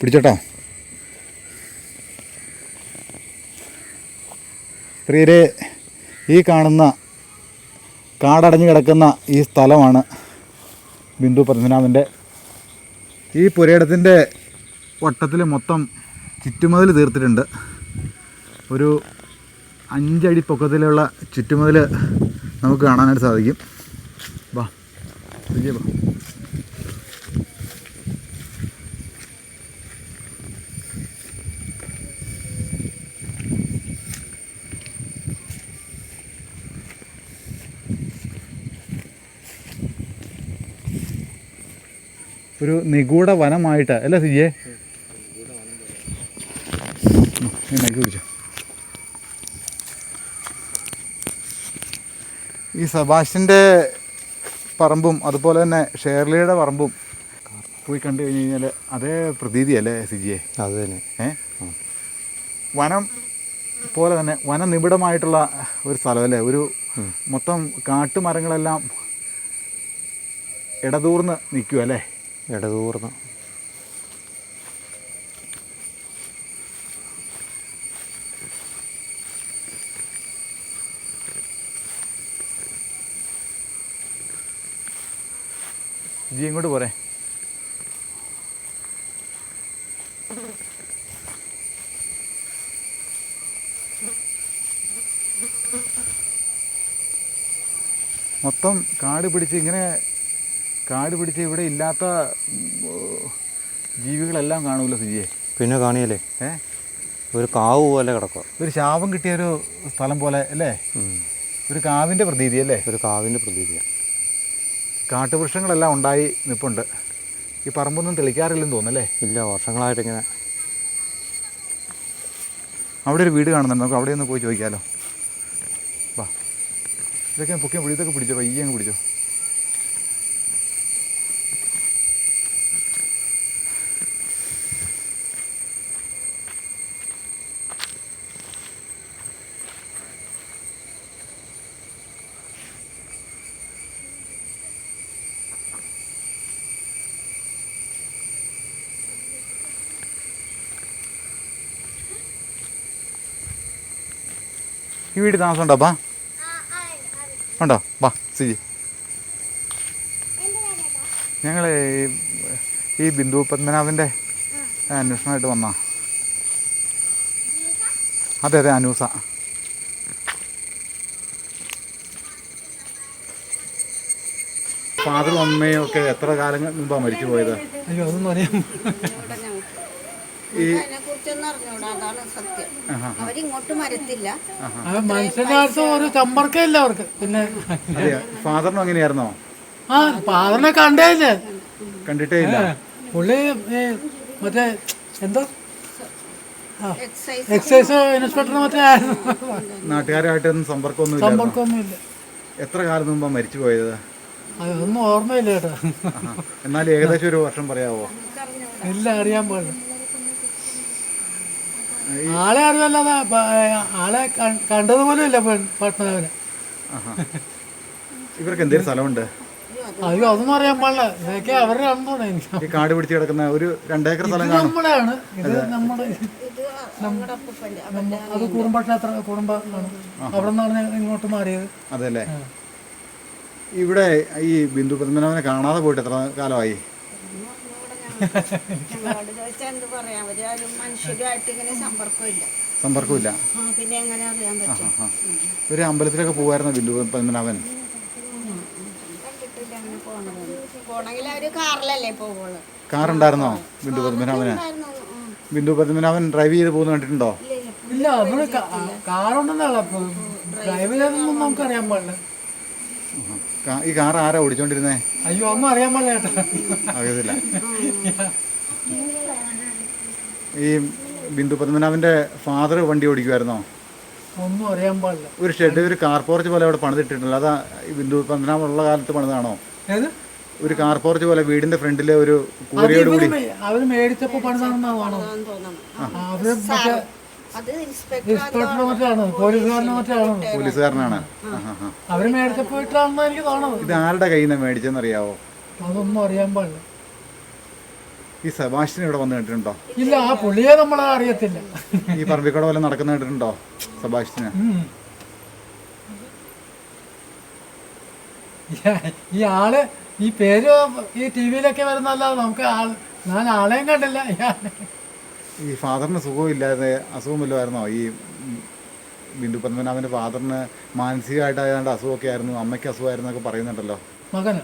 പിടിച്ചോട്ടോ. പ്രിയരെ, ഈ കാണുന്ന കാടടഞ്ഞു കിടക്കുന്ന ഈ സ്ഥലമാണ് ബിന്ദു പത്മനാഭൻ്റെ. ഈ പുരയിടത്തിൻ്റെ വട്ടത്തിൽ മൊത്തം ചുറ്റുമതിൽ തീർത്തിട്ടുണ്ട്. ഒരു 5 അടി പൊക്കത്തിലുള്ള ചുറ്റുമതിൽ നമുക്ക് കാണാനായിട്ട് സാധിക്കും. വാ വാ. ഒരു നിഗൂഢ വനമായിട്ട് അല്ലേ സിജിയെ? പിടിച്ചോ. ഈ സെബാസ്റ്റ്യൻ്റെ പറമ്പും അതുപോലെ തന്നെ ഷേർലിയുടെ പറമ്പും പോയി കണ്ടു കഴിഞ്ഞ് കഴിഞ്ഞാൽ അതേ പ്രതീതിയല്ലേ സിജിയെ? അത് തന്നെ. വനം പോലെ തന്നെ വനനിബിഡമായിട്ടുള്ള ഒരു സ്ഥലമല്ലേ? ഒരു മൊത്തം കാട്ടുമരങ്ങളെല്ലാം ഇടതൂർന്ന് നിൽക്കുക അല്ലേ? ഇടതൂർന്ന്. ജി ഇങ്ങോട്ട് പോരെ. മൊത്തം കാട് പിടിച്ച് ഇവിടെ ഇല്ലാത്ത ജീവികളെല്ലാം കാണൂല്ലോ സിജിയെ? പിന്നെ കാണിയല്ലേ, ഒരു കാവ് പോലെ കിടക്കുക. ഒരു ശാപം കിട്ടിയൊരു സ്ഥലം പോലെ അല്ലേ? ഒരു കാവിൻ്റെ പ്രതീതി അല്ലേ? ഒരു കാവിൻ്റെ പ്രതീതിയാണ്. കാട്ടുവൃക്ഷങ്ങളെല്ലാം ഉണ്ടായി നിൽപ്പുണ്ട്. ഈ പറമ്പൊന്നും തെളിക്കാറില്ലെന്ന് തോന്നുന്നല്ലേ? ഇല്ല, വർഷങ്ങളായിട്ടിങ്ങനെ. അവിടെ ഒരു വീട് കാണുന്നുണ്ട്, നമുക്ക് അവിടെ ഒന്ന് പോയി ചോദിക്കാമല്ലോ. വാ, ഇതൊക്കെ ഇതൊക്കെ പിടിച്ചോ, പയ്യെ അങ്ങ് പിടിച്ചോ. ഈ വീട് താമസം ഉണ്ടോ അപ്പാ? ഉണ്ടോ? വാ സിജി, ഞങ്ങൾ ഈ ബിന്ദു പത്മനാഭൻ്റെ അന്വേഷണമായിട്ട് വന്നാ. അതെ അനൂസ. ഫാദറും അമ്മയും ഒക്കെ എത്ര കാലങ്ങൾ മുമ്പാണ് മരിച്ചു പോയത്? അയ്യോ, അതൊന്നും അറിയാം. ഈ മനുഷ്യനാർക്കും ഒരു സമ്പർക്കമില്ല അവർക്ക്. പിന്നെ ഫാദറിനും അങ്ങനെയായിരുന്നോ? ഫാദറിനെ കണ്ടിട്ടേ ഇല്ല. പുള്ളി മറ്റേ എന്തോ എക്സൈസ് ഇൻസ്പെക്ടർ മറ്റേ ആയിരുന്നു. നാട്ടുകാരായിട്ടൊന്നും സമ്പർക്കമൊന്നുമില്ല. എത്ര കാലം മുമ്പാ മരിച്ചു പോയത്? അതൊന്നും ഓർമ്മയില്ല കേട്ടോ. എന്നാലും ഏകദേശം ഒരു വർഷം പറയാവോ? ഇല്ല, അറിയാൻ പാടില്ല. ആളെ അറിവല്ലാതെ ആളെ കണ്ടതുപോലും ഇല്ല പത്മനാഭനെ. ഇവർക്ക് എന്തെങ്കിലും സ്ഥലമുണ്ട്? അയ്യോ, അതൊന്നും അറിയാൻ പാടില്ല. ഇതൊക്കെ അവരുടെ ആണെന്നോടെ. ഈ കാട് പിടിച്ച് കിടക്കുന്ന ഒരു 2 ഏക്കർ സ്ഥലം നമ്മുടെയാണ്. ഇത് നമ്മുടെ അത് കുടുംബമാണ്. അവിടെ നിന്നാണ് ഇങ്ങോട്ട് മാറിയത്. അതല്ലേ? ഇവിടെ ഈ ബിന്ദു പത്മനാഭനെ കാണാതെ പോയിട്ട് എത്ര കാലമായി? സമ്പർക്കമില്ല. ഒരു അമ്പലത്തിലൊക്കെ പോവായിരുന്നു ബിന്ദു പത്മനാഭൻ? കാറുണ്ടായിരുന്നോ ബിന്ദു പത്മനാഭന്? ബിന്ദു പത്മനാഭൻ ഡ്രൈവ് ചെയ്ത് പോകുന്ന കണ്ടിട്ടുണ്ടോ? ഇല്ല, നമ്മള് കാറുണ്ടെന്നല്ല, ഡ്രൈവ് ചെയ്തൊന്നും നമുക്ക് അറിയാൻ പാടില്ല. ഈ കാർ ആരാ ഓടിച്ചോണ്ടിരുന്നേ? അയ്യോ, ഒന്നും അറിയാൻ പാടില്ല കേട്ടോ. അറിയത്തില്ല. ഈ ബിന്ദു പത്മനാഭന്റെ ഫാദർ വണ്ടി ഓടിക്കുമായിരുന്നോ? ഒന്നും അറിയാൻ പാടില്ല. ഒരു ഷെഡ്, ഒരു കാർ പോർച്ച് പോലെ അവിടെ പണിതിട്ടിട്ടുണ്ടല്ലോ, അതാ ബിന്ദു പത്മനാഭൻ ഉള്ള കാലത്ത് പണിതാണോ? ഒരു കാർ പോർച്ച് പോലെ വീടിന്റെ ഫ്രണ്ടിലെ ഒരു കൂരയോട് കൂടി അവര് മേടിച്ചപ്പോ പണിതാണെന്നാണ്. പോലീസുകാരനാണ്. അവര് മേടിച്ചപ്പോ ഇട്ടാണെന്ന് എനിക്ക് തോന്നുന്നത്. ഇത് ആരുടെ കയ്യിൽ നിന്ന് മേടിച്ചെന്നറിയാവോ? അതൊന്നും അറിയാൻ പാടില്ല. ഈ സെബാസ്റ്റ്യൻ ഇവിടെ വന്ന് കണ്ടിട്ടുണ്ടോ? ഇല്ല, ആ പുള്ളിയെ നമ്മൾ അറിയത്തില്ല. ഈ പറമ്പിക്കൂടെ വല്ല നടക്കുന്ന കണ്ടിട്ടുണ്ടോ സെബാസ്റ്റ്യന്? ഈ ആള് ഈ പേര് ഈ ടി വിയിലൊക്കെ വരുന്നല്ലാതെ നമുക്ക് ഞാൻ ആളെയും കണ്ടില്ല. ഈ ഫാദറിന് സുഖമില്ലാതെ അസുഖമില്ലായിരുന്നോ? ഈ ബിന്ദു പത്മനാഭൻ്റെ ഫാദറിന് മാനസികമായിട്ട് ഏതാണ്ട് അസുഖമൊക്കെ ആയിരുന്നു, അമ്മയ്ക്ക് അസുഖമായിരുന്നു എന്നൊക്കെ പറയുന്നുണ്ടല്ലോ. മകന്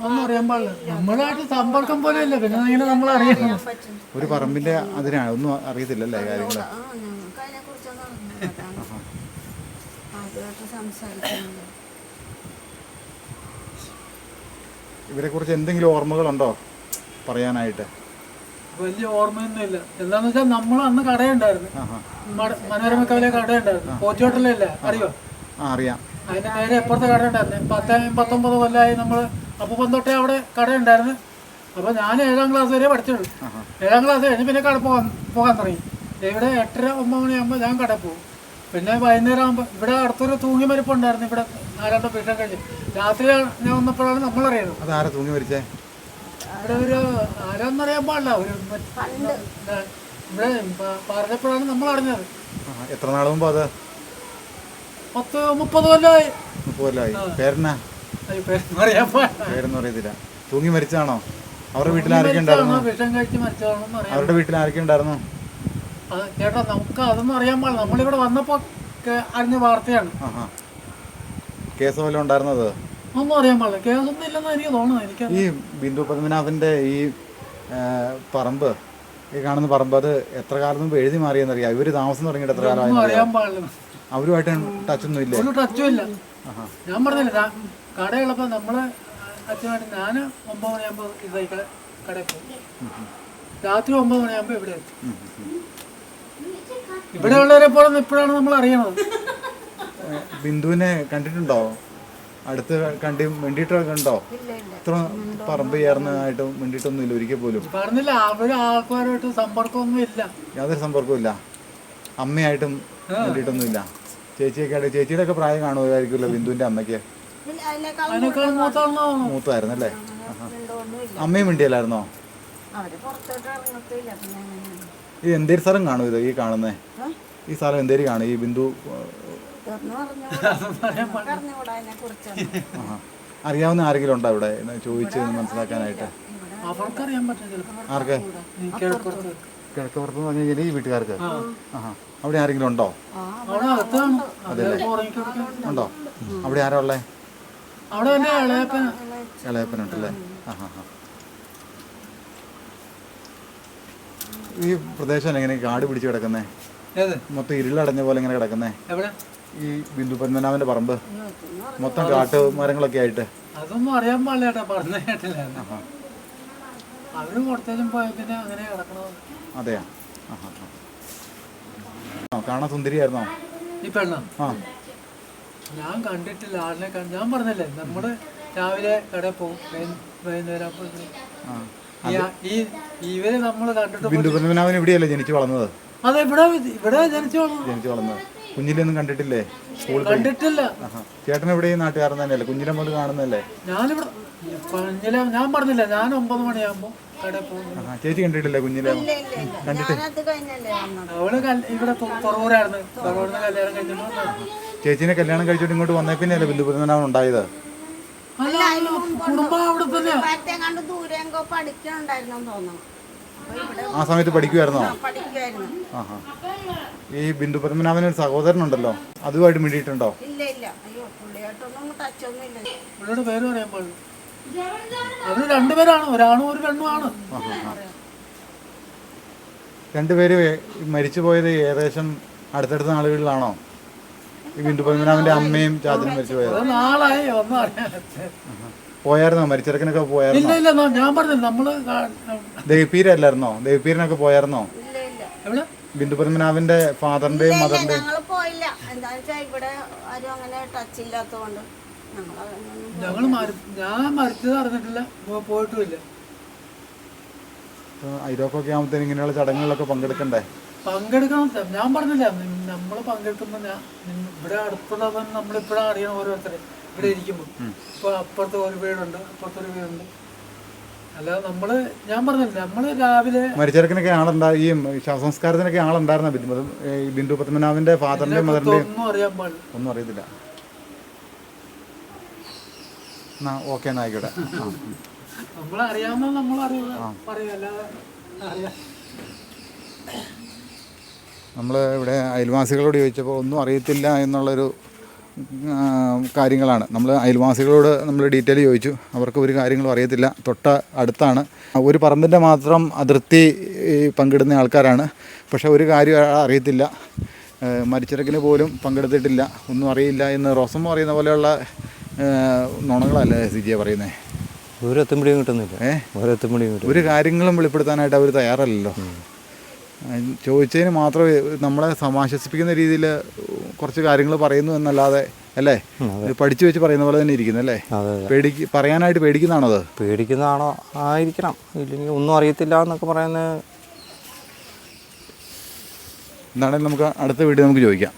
ഒന്നും അറിയാൻ പാടില്ല, നമ്മളായിട്ട് സമ്പർക്കം പോലെ ഇല്ല, പിന്നെ ഇങ്ങനെ നമ്മൾ അറിയണം. ഒരു പറമ്പിൻ്റെ അതിനാണ് ഒന്നും അറിയത്തില്ലല്ലേ കാര്യങ്ങൾ. ഇവരെ കുറിച്ച് എന്തെങ്കിലും ഓർമ്മകളുണ്ടോ പറയാനായിട്ട്? വലിയ ഓർമ്മയൊന്നുമില്ല. എന്താന്ന് വെച്ചാൽ നമ്മൾ അന്ന് കടയുണ്ടായിരുന്നു, മനോരമ കവല കടയുണ്ടായിരുന്നു, പോച്ചോട്ടലല്ലേ, അറിയോ? അറിയാം. അതിന്റെ നേരെ എപ്പുറത്തെ കടയുണ്ടായിരുന്നു. 19 കൊല്ലമായി നമ്മൾ അപ്പം തൊട്ടേ അവിടെ കടയുണ്ടായിരുന്നു. അപ്പോൾ ഞാൻ 7ാം ക്ലാസ് വരെ പഠിച്ചുള്ളൂ. 7ാം ക്ലാസ് കഴിഞ്ഞ് പിന്നെ കട പോകാൻ തുടങ്ങി. ഇവിടെ 8:30-9 മണിയാകുമ്പോൾ ഞാൻ കടയിൽ പോകും. പിന്നെ വൈകുന്നേരം ആകുമ്പോൾ ഇവിടെ അടുത്തൊരു തൂങ്ങി മരിപ്പുണ്ടായിരുന്നു. ഇവിടെ 4 വീട്ടം കഴിഞ്ഞ് രാത്രി ഞാൻ വന്നപ്പോഴാണ് നമ്മളറിയുന്നത്. അതാരാ തൂങ്ങി മരിച്ചേ? ഇവിടെ ഒരു ആരാന്നറിയാൻ പാടില്ല, ഒരു ഇവിടെ പറഞ്ഞപ്പോഴാണ് നമ്മൾ അറിഞ്ഞത്. എത്ര നാൾ മുമ്പ്? അത് 30 കൊല്ലമായി. 30 കൊല്ലമായി. പേരെന്നാ? അറിയാൻ പാടില്ല. പേരൊന്നും അറിയത്തില്ല. തൂങ്ങി മരിച്ചാണോ? അവരുടെ വീട്ടിൽ ആരൊക്കെ ഉണ്ടായിരുന്നു? വിഷം കഴിച്ച് മരിച്ചതാണെന്ന് അറിയാം. അവരുടെ വീട്ടിൽ ആരൊക്കെ ഉണ്ടായിരുന്നു? ചേട്ടാ, നമുക്ക് അതൊന്നും അറിയാൻ പാടില്ല. നമ്മളിവിടെ വന്നപ്പോൾ അറിഞ്ഞ വാർത്തയാണ്. കേസ് വല്ലതും ഉണ്ടായിരുന്നത്? ഒന്നും അറിയാൻ പാടില്ല. കേസൊന്നും ഇല്ലെന്ന് എനിക്ക് തോന്നുന്നു. എനിക്ക് ഈ ബിന്ദു പത്മനാഭൻ്റെ ഈ പറമ്പ്, ഈ കാണുന്ന പറമ്പ്, അത് എത്ര കാലം മുമ്പ് എഴുതി മാറിയെന്നറിയാം? ഇവർ താമസം തുടങ്ങിയിട്ട് എത്ര കാലമായി? അറിയാൻ പാടില്ല. അവരുമായിട്ട് ടച്ചൊന്നും ഇല്ലേ? ഒരു ടച്ചും ഇല്ല. ഞാൻ പറഞ്ഞില്ല, കടയുള്ളപ്പോൾ നമ്മള് അച്ഛനായിട്ട് ഞാൻ 9 മണിയാകുമ്പോൾ കടയിൽ പോകും. രാത്രി 9 മണിയാകുമ്പോൾ ഇവിടെ എത്തും. ഇവിടെ ഉള്ളവരെ പോലെ ഇപ്പോഴാണ് നമ്മൾ അറിയണത്. ബിന്ദുവിനെ കണ്ടിട്ടുണ്ടോ? അടുത്ത് മിണ്ടിയിട്ടൊക്കെ ഉണ്ടോ? ഇത്ര പറമ്പ് ചേർന്നതായിട്ട് മിണ്ടിയിട്ടൊന്നും ഇല്ല ഒരിക്കൽ പോലും. പറഞ്ഞില്ല, അവര് ആൾക്കാരുമായിട്ട് സമ്പർക്കമൊന്നും ഇല്ല. യാതൊരു സമ്പർക്കവും ഇല്ല. അമ്മയായിട്ടും മിണ്ടിയിട്ടൊന്നും ഇല്ല. ചേച്ചിയൊക്കെ ആയിട്ട്, ചേച്ചിയുടെ ഒക്കെ പ്രായം കാണുമായിരിക്കുമല്ലോ ബിന്ദുവിൻ്റെ അമ്മയ്ക്ക്? അതിനേക്കാൾ മൂത്തായിരുന്നു അല്ലേ? അമ്മയും മിണ്ടിയല്ലായിരുന്നോ? ഈ എന്തേരി സ്ഥലം കാണും ഇത് ഈ കാണുന്നേ? ഈ സ്ഥലം എന്തേരി കാണും ഈ ബിന്ദു? അറിയാവുന്ന ആരെങ്കിലും ഉണ്ടോ ഇവിടെ ചോദിച്ച് മനസ്സിലാക്കാനായിട്ട്? ആർക്ക്? കിഴക്കപ്പുറത്ത് പറഞ്ഞു കഴിഞ്ഞാൽ ഈ വീട്ടുകാർക്ക്. അവിടെ ആരെങ്കിലും ഉണ്ടോ? അതല്ലേ, ഉണ്ടോ? അവിടെ ആരാ ഉള്ളേ? ഇളയപ്പനുണ്ടല്ലേ. ഈ പ്രദേശം എങ്ങനെ കാട് പിടിച്ച് കിടക്കുന്നേ? മൊത്തം ഇരുളടഞ്ഞ പോലെ ഇങ്ങനെ കിടക്കുന്നേ ഈ ബിന്ദു പത്മനാഭന്റെ പറമ്പ് മൊത്തം കാട്ട് മരങ്ങളൊക്കെ ആയിട്ട്? അതൊന്നും അറിയാൻ പാടില്ല, പറഞ്ഞു കേട്ടില്ല. അവര് കൊടുത്തേലും പോയ പിന്നെ അങ്ങനെ കിടക്കണോ? അതെയാ? കാണാൻ സുന്ദരിയായിരുന്നോ ഈ പെണ്ണ? ആ, ഞാൻ കണ്ടിട്ടില്ല ആളിനെ. ഞാൻ പറഞ്ഞില്ലേ, നമ്മള് രാവിലെ കടയിൽ പോകും, വൈകുന്നേരം. ഇവര് നമ്മൾ കണ്ടിട്ട്. ബിന്ദു പത്മനാഭൻ ഇവിടെയല്ലേ ജനിച്ചു വളർന്നത്? അതെ, ഇവിടെ ജനിച്ചു വളർന്നത്. കുഞ്ഞിലൊന്നും കണ്ടിട്ടില്ലേ? സ്കൂളിൽ കണ്ടിട്ടില്ല. ചേട്ടൻ എവിടെ നാട്ടുകാരൻ തന്നെയല്ലേ? കുഞ്ഞിലെ മുതൽ കാണുന്നല്ലേ? ഞാനിവിടെ ഞാൻ പറഞ്ഞില്ല, ഞാൻ 9 മണിയാകുമ്പോ കടയിൽ പോകും. ചേച്ചി കണ്ടിട്ടില്ലേ കുഞ്ഞിലെ? കണ്ടിട്ട് അവള് ഇവിടെ തുറവൂരായിരുന്നു. തുറവൂരിന്ന് കല്യാണം കഴിച്ചിട്ട് ചേച്ചീനെ കല്യാണം കഴിച്ചിട്ട് ഇങ്ങോട്ട് വന്നേ പിന്നെയല്ലേ ബിന്ദു പത്മനാഭൻ ഉണ്ടായത്? കുടുംബം അവിടെ തന്നെയാ. ആ സമയത്ത് പഠിക്കുമായിരുന്നോ? ഈ ബിന്ദു പത്മനാഭന് ഒരു സഹോദരനുണ്ടല്ലോ, അതുമായിട്ട് മിണ്ടിയിട്ടുണ്ടോ? പുള്ളിയുടെ പേര് പറയാൻ പാടില്ല. അവര് 2 പേരാണ്, ഒരാണും ഒരു പെണ്ണുമാണ്. രണ്ടുപേര് മരിച്ചു പോയത് ഏകദേശം അടുത്തടുത്ത നാളുകളിലാണോ? ഈ ബിന്ദു പത്മനാഭന്റെ അമ്മയും ചാച്ചനും മരിച്ചു പോയത്? നാളായി, ഒന്നും അറിയാൻ. പോയായിരുന്നോ? മരിച്ചിറക്കിനൊക്കെ പോയായിരുന്നോ? ഇല്ല, ഞാൻ പറഞ്ഞില്ല, നമ്മള് ദേവിപ്പീരല്ലായിരുന്നോ? ദേവിപ്പീരനൊക്കെ പോയായിരുന്നോ? ബിന്ദു പത്മനാഭന്റെ ഫാദറിന്റെയും മദറിന്റെയും? ഞാൻ മരിച്ചത് അറിഞ്ഞിട്ടില്ല, പോയിട്ടുമില്ല. ഐരോക്കൊക്കെ ആകുമ്പോഴത്തേന് ഇങ്ങനെയുള്ള ചടങ്ങുകളിലൊക്കെ പങ്കെടുക്കണ്ടേ? പങ്കെടുക്കണം. ഞാൻ പറഞ്ഞില്ല, നമ്മൾ പങ്കെടുക്കുമ്പോൾ ഇവിടെ അടുത്തുള്ളവൻ നമ്മളിപ്പോഴാണ് അറിയണം ഓരോരുത്തരെ. ഇവിടെ ഇരിക്കുമ്പോൾ ഇപ്പൊ അപ്പുറത്ത് ഒരു വീടുണ്ട്, അപ്പുറത്തൊരു വീടുണ്ട്. അല്ലാതെ നമ്മള് ഞാൻ പറഞ്ഞില്ല നമ്മള് രാവിലെ മരിച്ചെടുക്കിനൊക്കെ ഈ ശവസംസ്കാരത്തിനൊക്കെ ആളുണ്ടായിരുന്ന ഈ ബിന്ദു പത്മനാഭന്റെ ഫാദറിന്റെയും മദറിന്റെയും ഒന്നും അറിയാൻ പാടില്ല. ഒന്നും അറിയത്തില്ല. എന്നാ ഓക്കെ എന്നാ ആയിക്കോട്ടെ. നമ്മളറിയാവുന്ന പറയും അല്ലാതെ അറിയാം. നമ്മൾ ഇവിടെ അയൽവാസികളോട് ചോദിച്ചപ്പോൾ ഒന്നും അറിയത്തില്ല എന്നുള്ളൊരു കാര്യങ്ങളാണ്. നമ്മൾ അയൽവാസികളോട് നമ്മൾ ഡീറ്റെയിൽ ചോദിച്ചു. അവർക്ക് ഒരു കാര്യങ്ങളും അറിയത്തില്ല. തൊട്ട അടുത്താണ്, ഒരു പറമ്പിൻ്റെ മാത്രം അതിർത്തി പങ്കിടുന്ന ആൾക്കാരാണ്. പക്ഷേ ഒരു കാര്യം അറിയത്തില്ല, മരിച്ചിറക്കിന് പോലും പങ്കെടുത്തിട്ടില്ല, ഒന്നും അറിയില്ല എന്ന് റോസമ്മ പറയുന്ന പോലെയുള്ള നുണകളല്ലേ സിജിയെ പറയുന്നത്. ഒരെത്തും പിടിയും കിട്ടുന്നില്ല. ഒരെത്തും പിടിയും കിട്ടും. ഒരു കാര്യങ്ങളും വെളിപ്പെടുത്താനായിട്ട് അവർ തയ്യാറല്ലല്ലോ. ചോദിച്ചതിന് മാത്രമേ നമ്മളെ സമാശ്വസിപ്പിക്കുന്ന രീതിയിൽ കുറച്ച് കാര്യങ്ങൾ പറയുന്നു എന്നല്ലാതെ, അല്ലേ, പഠിച്ചു വെച്ച് പറയുന്ന പോലെ തന്നെ ഇരിക്കുന്നു അല്ലേ. പറയാനായിട്ട് പേടിക്കുന്നതാണോ? അത് പേടിക്കുന്നതാണോ? ആയിരിക്കണം. ഇല്ലെങ്കിൽ ഒന്നും അറിയത്തില്ല എന്നൊക്കെ പറയുന്നത്. എന്താണെങ്കിലും നമുക്ക് അടുത്ത വീഡിയോ നമുക്ക് ചോദിക്കാം.